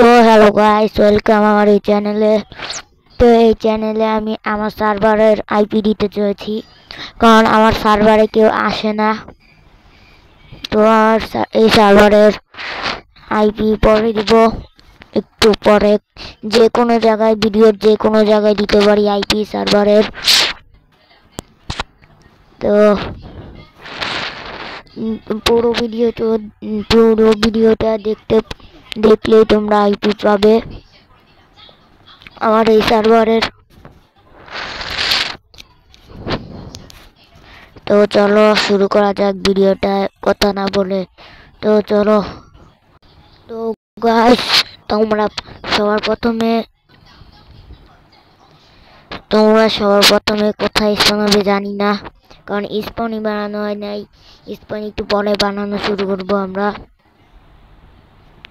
তো hello guys, welcome আমার এই চ্যানেলে। তো এই চ্যানেলে আমি আমার সার্ভারের আইপি দিতে চলেছি, কারণ আমার সার্ভারে কেউ আসে না। তো আমার এই সার্ভারের আইপি পরে দিব, একটু পরে। যে কোনো জায়গায়, ভিডিওর যে কোনো জায়গায় দিতে পারি আইপি সার্ভারের। তো পুরো ভিডিওটা দেখলেই তোমরা আইপি পাবে আমার এই সার্ভারের। তো চলো শুরু করা যাক ভিডিওটা, কথা না বলে। তো চলো। তো গাইস, তোমরা সবার প্রথমে কোথায় স্পন হবে জানি না, কারণ স্পনই বানানো হয় নাই। স্পন একটু পরে বানানো শুরু করবো আমরা।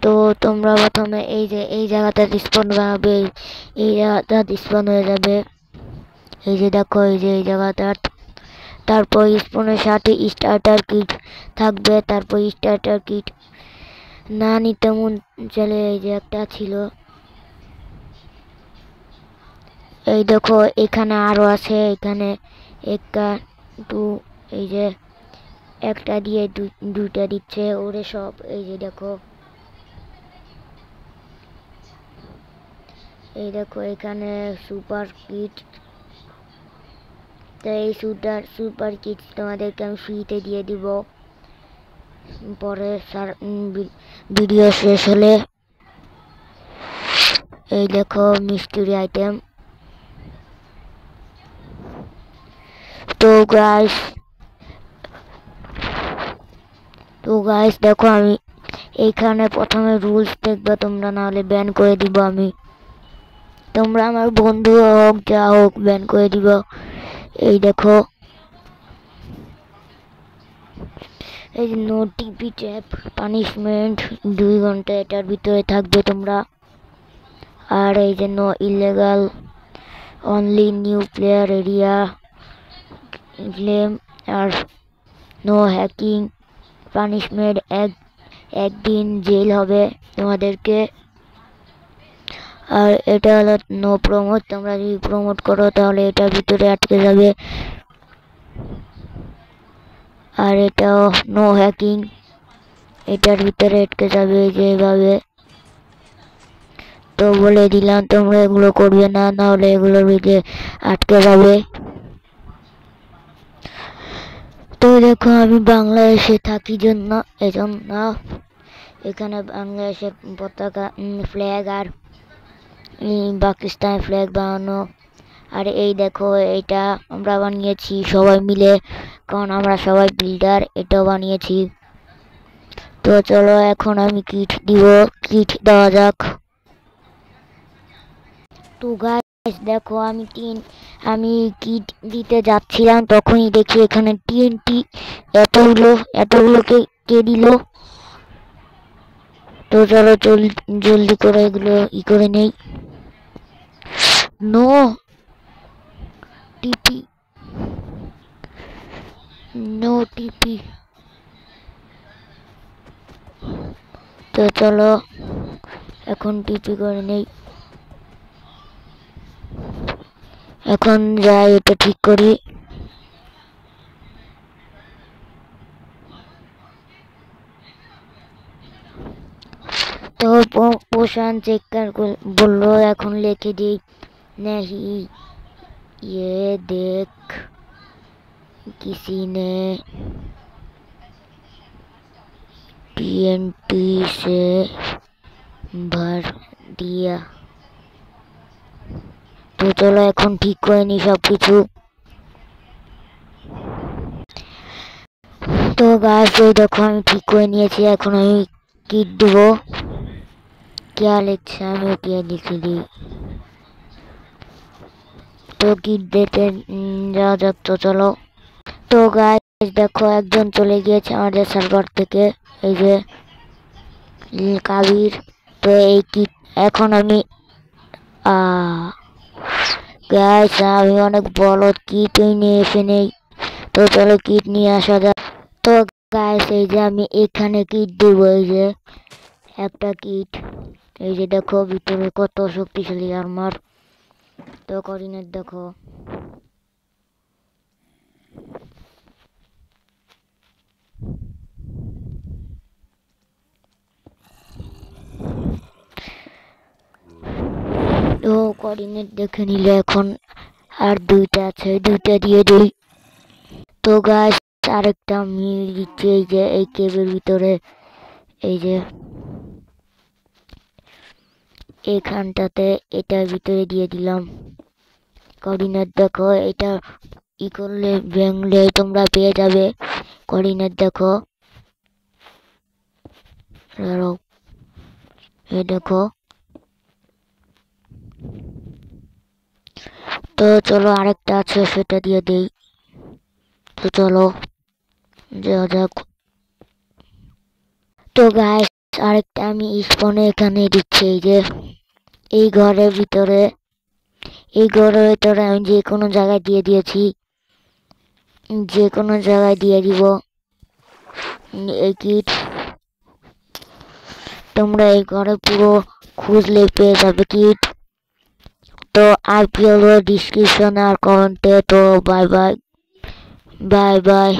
তো তোমরা প্রথমে এই জায়গাটা স্পন বানাবে, এই জায়গাটা স্পন হয়ে যাবে। এই যে দেখো, এই জায়গাটা। তারপর স্পনের সাথে স্টার্টার কিট থাকবে। তারপর স্টার্টার কিট না নিতে মন চলে, এই যে একটা ছিল, এই দেখো এখানে আরো আছে। এখানে একটা এই যে একটা দিয়ে দুইটা দিচ্ছে ওরে সব। এই যে দেখো, এই দেখো এখানে সুপার কিট। তো এই সুপার কিট তোমাদেরকে আমি ফ্রিতে দিয়ে দিব পরে ভিডিও শেষ হলে। এই দেখো মিস্ট্রি আইটেম। তো গাইস দেখো, আমি এইখানে প্রথমে রুলস দেখবে তোমরা, নাহলে ব্যান করে দিব আমি। তোমরা আমার বন্ধু হোক যা হোক, ব্যান করে দিব। এই দেখো, এই যে নো টিপি ট্যাপ পানিশমেন্ট 2 ঘন্টা এটার ভিতরে থাকবে তোমরা। আর এই যে no illegal, only new player area claim. আর নো হ্যাকিং, পানিশমেন্ট একদিন জেল হবে তোমাদেরকে। আর এটা হলো নো প্রমোট, তোমরা যদি প্রমোট করো তাহলে এটার ভিতরে আটকে যাবে। আর এটাও নো হ্যাকিং, এটার ভিতরে আটকে যাবে যেভাবে। তো বলে দিলাম তোমরা এগুলো করবে না, নাহলে এগুলোর ভিতরে আটকে যাবে। তো দেখো, আমি বাংলাদেশে থাকি এজন্য এখানে বাংলাদেশের পতাকা ফ্ল্যাগ আর পাকিস্তান ফ্ল্যাগ বানানো। আর এই দেখো, এটা আমরা বানিয়েছি সবাই মিলে, কারণ আমরা সবাই বিল্ডার। এটাও বানিয়েছি। তো চলো এখন আমি কিট দেওয়া যাক। তো গাইস দেখো, আমি কিট দিতে যাচ্ছিলাম, তখনই দেখি এখানে টিএনটি এতগুলোকে কে দিল। তো চলো জলদি করে এগুলো করে নেই। নো টিপি, নো টিপি। তো চলো এখন টিপি করে নেই। এখন যাই এটা ঠিক করি। তো পোষণ চেক বললো, এখন লিখে দিই नहीं ये देख किसी ने टीएनटी से भर दिया। তো চলো এখন ঠিক করে নি সবকিছু। তো গাইস এই দেখো, আমি ঠিক করে নিয়েছি। এখন আমি কিট দেবো। क्या লিখছে আমি ওকে লিখে দিই। তো কিট দিতে যাওয়া যাক। তো চলো। তো গাইস দেখো, একজন চলে গিয়েছে আমাদের সার্ভার থেকে, এই যে কাবির। তো এই কিট এখন আমি গাইস আমি অনেক বড় কিট নিয়ে এসে নেই। তো চলো কিট নিয়ে আসা যাক। তো গাইস এই যে আমি এখানে কিট দেবো, এই যে একটা কিট। এই যে দেখো ভিতরে কত শক্তিশালী আর্মার। তো কোঅর্ডিনেট দেখো। তো কোঅর্ডিনেট দেখে নিলে এখন আর দুইটা আছে, দুইটা দিয়ে দিই। তো গাইস আরেকটা মিল দিচ্ছি এই যে এই কেবের ভিতরে, এই যে এইখানটাতে এটার ভিতরে দিয়ে দিলাম। কোঅর্ডিনেট দেখো, এটা ই করলে ভাঙলে তোমরা পেয়ে যাবে। কোঅর্ডিনেট দেখো, এই দেখো। তো চলো আরেকটা আছে সেটা দিয়ে দেই। তো চলো যাওয়া যাক। তো গাইস আরেকটা আমি স্পনে এখানে দিচ্ছি, এই যে এই ঘরের ভিতরে, এই ঘরের ভিতরে আমি যে কোনো জায়গায় দিয়ে দিয়েছি, যে কোনো জায়গায় দিয়ে দিব এই কিট। তোমরা এই ঘরে পুরো খুঁজলে পেয়ে যাবে কিট। তো আর কি হলো ডিসক্রিপশনে আর কমেন্টে। তো বাই বাই বাই বাই।